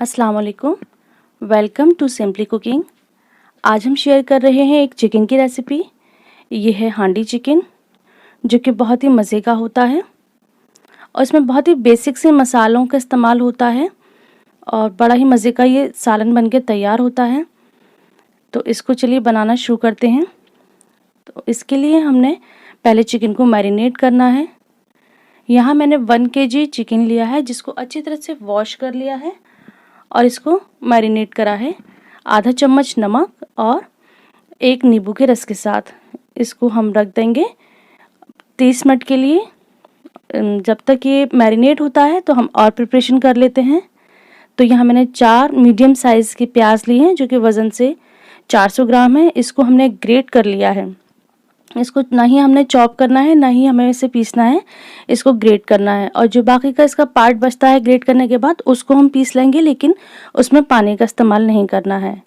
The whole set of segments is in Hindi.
अस्सलाम वालेकुम। Welcome to simply cooking. आज हम शेयर कर रहे हैं एक चिकन की रेसिपी। ये है हांडी चिकन, जो कि बहुत ही मज़े का होता है और इसमें बहुत ही बेसिक से मसालों का इस्तेमाल होता है और बड़ा ही मज़े का ये सालन बन के तैयार होता है। तो इसको चलिए बनाना शुरू करते हैं। तो इसके लिए हमने पहले चिकन को मैरिनेट करना है। यहाँ मैंने 1 केजी चिकन लिया है, जिसको अच्छी तरह से वॉश कर लिया है और इसको मैरिनेट करा है। आधा चम्मच नमक और 1 नींबू के रस के साथ इसको हम रख देंगे 30 मिनट के लिए। जब तक ये मैरिनेट होता है तो हम और प्रिपरेशन कर लेते हैं। तो यहाँ मैंने 4 मीडियम साइज़ के प्याज लिए हैं, जो कि वज़न से 400 ग्राम है। इसको हमने ग्रेट कर लिया है। इसको ना ही हमने चॉप करना है, ना ही हमें इसे पीसना है, इसको ग्रेट करना है। और जो बाकी का इसका पार्ट बचता है ग्रेट करने के बाद, उसको हम पीस लेंगे, लेकिन उसमें पानी का इस्तेमाल नहीं करना है।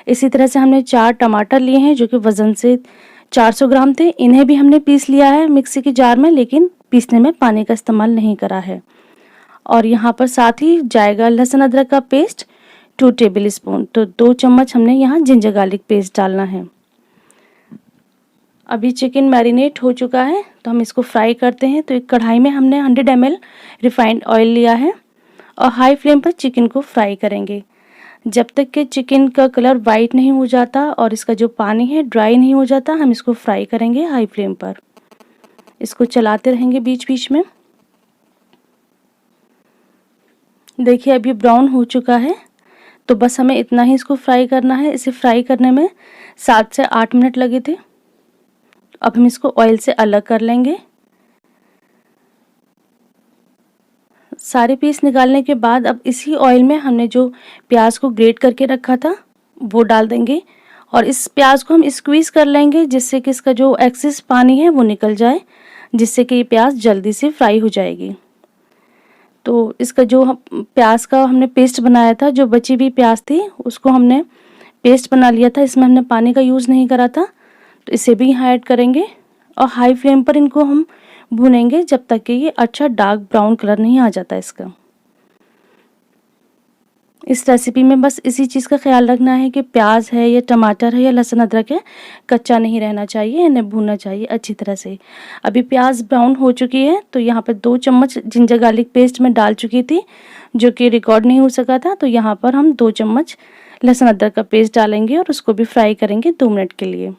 इसी तरह से हमने 4 टमाटर लिए हैं, जो कि वज़न से 400 ग्राम थे। इन्हें भी हमने पीस लिया है मिक्सी के जार में, लेकिन पीसने में पानी का इस्तेमाल नहीं करा है। और यहाँ पर साथ ही जाएगा लहसुन अदरक का पेस्ट 2 टेबल स्पून। तो 2 चम्मच हमने यहाँ जिंजर गार्लिक पेस्ट डालना है। अभी चिकन मैरिनेट हो चुका है, तो हम इसको फ्राई करते हैं। तो एक कढ़ाई में हमने 100 ml रिफाइंड ऑयल लिया है और हाई फ्लेम पर चिकन को फ्राई करेंगे जब तक कि चिकन का कलर वाइट नहीं हो जाता और इसका जो पानी है ड्राई नहीं हो जाता। हम इसको फ्राई करेंगे हाई फ्लेम पर। इसको चलाते रहेंगे बीच बीच में। देखिए अब ये ब्राउन हो चुका है, तो बस हमें इतना ही इसको फ्राई करना है। इसे फ्राई करने में 7 से 8 मिनट लगे थे। अब हम इसको ऑयल से अलग कर लेंगे। सारे पीस निकालने के बाद अब इसी ऑयल में हमने जो प्याज को ग्रेट करके रखा था वो डाल देंगे और इस प्याज को हम स्क्वीज़ कर लेंगे, जिससे कि इसका जो एक्सेस पानी है वो निकल जाए, जिससे कि ये प्याज जल्दी से फ्राई हो जाएगी। तो इसका जो प्याज का हमने पेस्ट बनाया था, जो बची हुई प्याज थी उसको हमने पेस्ट बना लिया था। इसमें हमने पानी का यूज़ नहीं करा था, तो इसे भी यहाँ ऐड करेंगे और हाई फ्लेम पर इनको हम भूनेंगे जब तक कि ये अच्छा डार्क ब्राउन कलर नहीं आ जाता इसका। इस रेसिपी में बस इसी चीज़ का ख्याल रखना है कि प्याज है या टमाटर है या लहसुन अदरक है, कच्चा नहीं रहना चाहिए, इन्हें भूनना चाहिए अच्छी तरह से। अभी प्याज ब्राउन हो चुकी है, तो यहाँ पर 2 चम्मच जिंजर गार्लिक पेस्ट मैं डाल चुकी थी, जो कि रिकॉर्ड नहीं हो सका था। तो यहाँ पर हम 2 चम्मच लहसुन अदरक का पेस्ट डालेंगे और उसको भी फ्राई करेंगे 2 मिनट के लिए।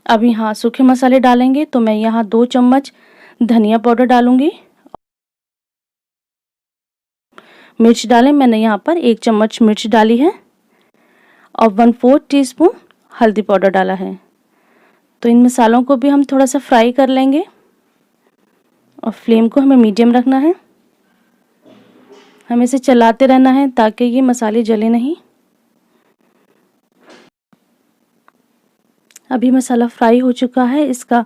अब यहाँ सूखे मसाले डालेंगे, तो मैं यहाँ 2 चम्मच धनिया पाउडर डालूंगी। मिर्च डालें, मैंने यहाँ पर 1 चम्मच मिर्च डाली है और 1/4 टीस्पून हल्दी पाउडर डाला है। तो इन मसालों को भी हम थोड़ा सा फ्राई कर लेंगे और फ्लेम को हमें मीडियम रखना है। हमें इसे चलाते रहना है ताकि ये मसाले जले नहीं। अभी मसाला फ्राई हो चुका है, इसका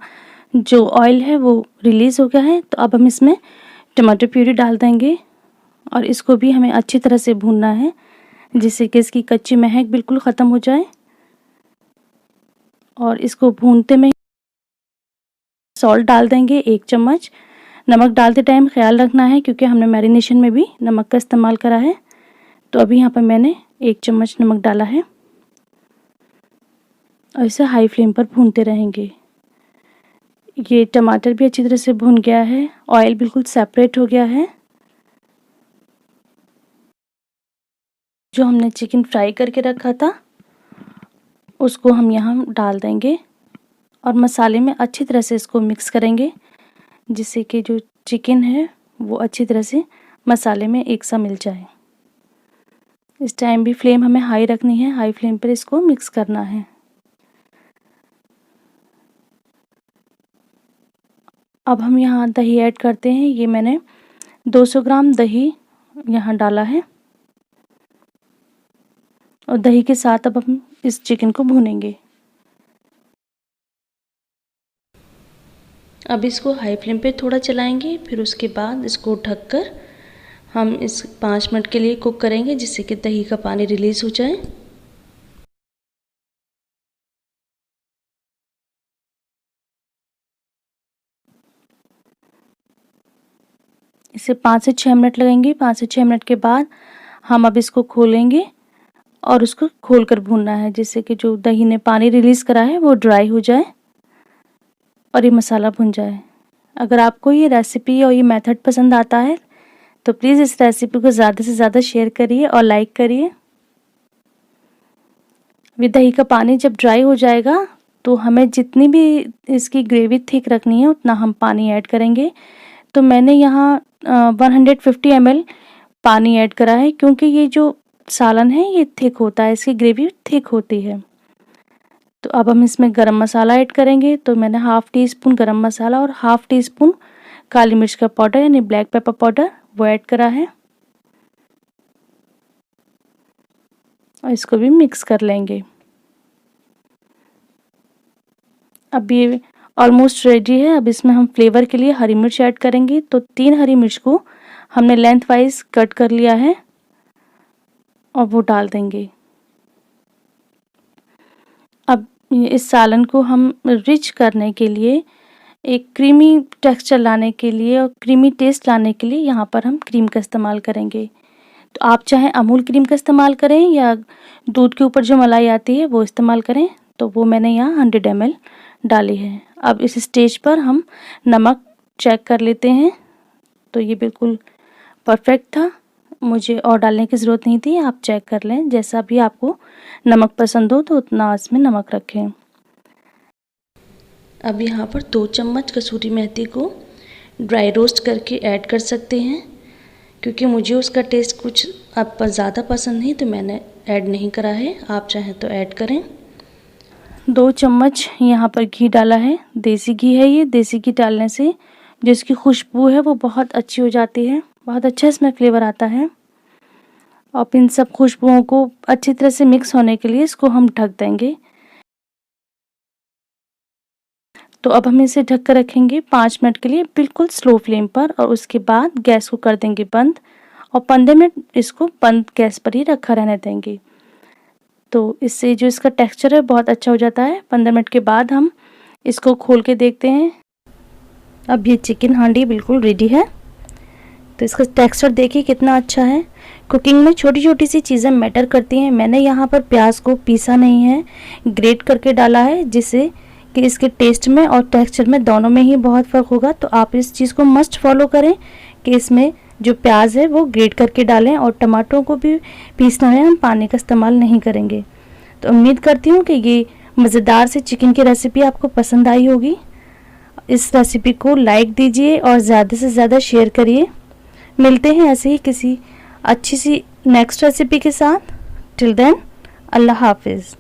जो ऑयल है वो रिलीज़ हो गया है। तो अब हम इसमें टमाटर प्यूरी डाल देंगे और इसको भी हमें अच्छी तरह से भूनना है, जिससे कि इसकी कच्ची महक बिल्कुल ख़त्म हो जाए। और इसको भूनते में सॉल्ट डाल देंगे 1 चम्मच। नमक डालते टाइम ख्याल रखना है, क्योंकि हमने मैरिनेशन में भी नमक का इस्तेमाल करा है। तो अभी यहाँ पर मैंने 1 चम्मच नमक डाला है और इसे हाई फ्लेम पर भूनते रहेंगे। ये टमाटर भी अच्छी तरह से भून गया है, ऑयल बिल्कुल सेपरेट हो गया है। जो हमने चिकन फ्राई करके रखा था उसको हम यहाँ डाल देंगे और मसाले में अच्छी तरह से इसको मिक्स करेंगे, जिससे कि जो चिकन है वो अच्छी तरह से मसाले में एक सा मिल जाए। इस टाइम भी फ्लेम हमें हाई रखनी है, हाई फ्लेम पर इसको मिक्स करना है। अब हम यहाँ दही ऐड करते हैं। ये मैंने 200 ग्राम दही यहाँ डाला है और दही के साथ अब हम इस चिकन को भूनेंगे। अब इसको हाई फ्लेम पे थोड़ा चलाएंगे, फिर उसके बाद इसको ढककर हम इस 5 मिनट के लिए कुक करेंगे, जिससे कि दही का पानी रिलीज़ हो जाए। इसे 5 से 6 मिनट लगेंगे। 5 से 6 मिनट के बाद हम अब इसको खोलेंगे और उसको खोलकर भूनना है, जिससे कि जो दही ने पानी रिलीज़ करा है वो ड्राई हो जाए और ये मसाला भुन जाए। अगर आपको ये रेसिपी और ये मेथड पसंद आता है तो प्लीज़ इस रेसिपी को ज़्यादा से ज़्यादा शेयर करिए और लाइक करिए। ये दही का पानी जब ड्राई हो जाएगा तो हमें जितनी भी इसकी ग्रेवी थिक रखनी है उतना हम पानी ऐड करेंगे। तो मैंने यहाँ 150 ml पानी ऐड करा है, क्योंकि ये जो सालन है ये थिक होता है, इसकी ग्रेवी थिक होती है। तो अब हम इसमें गरम मसाला ऐड करेंगे। तो मैंने हाफ़ टी स्पून गरम मसाला और हाफ़ टी स्पून काली मिर्च का पाउडर यानी ब्लैक पेपर पाउडर वो ऐड करा है और इसको भी मिक्स कर लेंगे। अब ये ऑलमोस्ट रेडी है। अब इसमें हम फ्लेवर के लिए हरी मिर्च ऐड करेंगे। तो 3 हरी मिर्च को हमने लेंथ वाइज कट कर लिया है और वो डाल देंगे। अब इस सालन को हम रिच करने के लिए, एक क्रीमी टेक्सचर लाने के लिए और क्रीमी टेस्ट लाने के लिए यहाँ पर हम क्रीम का इस्तेमाल करेंगे। तो आप चाहे अमूल क्रीम का इस्तेमाल करें या दूध के ऊपर जो मलाई आती है वो इस्तेमाल करें। तो वो मैंने यहाँ 100 ml डाली है। अब इस स्टेज पर हम नमक चेक कर लेते हैं। तो ये बिल्कुल परफेक्ट था, मुझे और डालने की ज़रूरत नहीं थी। आप चेक कर लें, जैसा भी आपको नमक पसंद हो तो उतना इसमें नमक रखें। अब यहाँ पर 2 चम्मच कसूरी मेथी को ड्राई रोस्ट करके ऐड कर सकते हैं, क्योंकि मुझे उसका टेस्ट कुछ अब ज़्यादा पसंद नहीं तो मैंने ऐड नहीं करा है। आप चाहें तो ऐड करें। 2 चम्मच यहाँ पर घी डाला है, देसी घी है ये। देसी घी डालने से जो इसकी खुशबू है वो बहुत अच्छी हो जाती है, बहुत अच्छा इसमें फ्लेवर आता है। और इन सब खुशबुओं को अच्छी तरह से मिक्स होने के लिए इसको हम ढक देंगे। तो अब हम इसे ढक कर रखेंगे 5 मिनट के लिए बिल्कुल स्लो फ्लेम पर, और उसके बाद गैस को कर देंगे बंद और 15 मिनट इसको बंद गैस पर ही रखा रहने देंगे। तो इससे जो इसका टेक्सचर है बहुत अच्छा हो जाता है। 15 मिनट के बाद हम इसको खोल के देखते हैं। अब ये चिकन हांडी बिल्कुल रेडी है। तो इसका टेक्सचर देखिए कितना अच्छा है। कुकिंग में छोटी छोटी सी चीज़ें मैटर करती हैं। मैंने यहाँ पर प्याज को पीसा नहीं है, ग्रेट करके डाला है, जिससे कि इसके टेस्ट में और टेक्सचर में दोनों में ही बहुत फ़र्क होगा। तो आप इस चीज़ को मस्ट फॉलो करें कि इसमें जो प्याज है वो ग्रेट करके डालें, और टमाटरों को भी पीसना है, हम पानी का इस्तेमाल नहीं करेंगे। तो उम्मीद करती हूँ कि ये मज़ेदार सी चिकन की रेसिपी आपको पसंद आई होगी। इस रेसिपी को लाइक दीजिए और ज़्यादा से ज़्यादा शेयर करिए। मिलते हैं ऐसे ही किसी अच्छी सी नेक्स्ट रेसिपी के साथ। टिल देन, अल्लाह हाफिज़।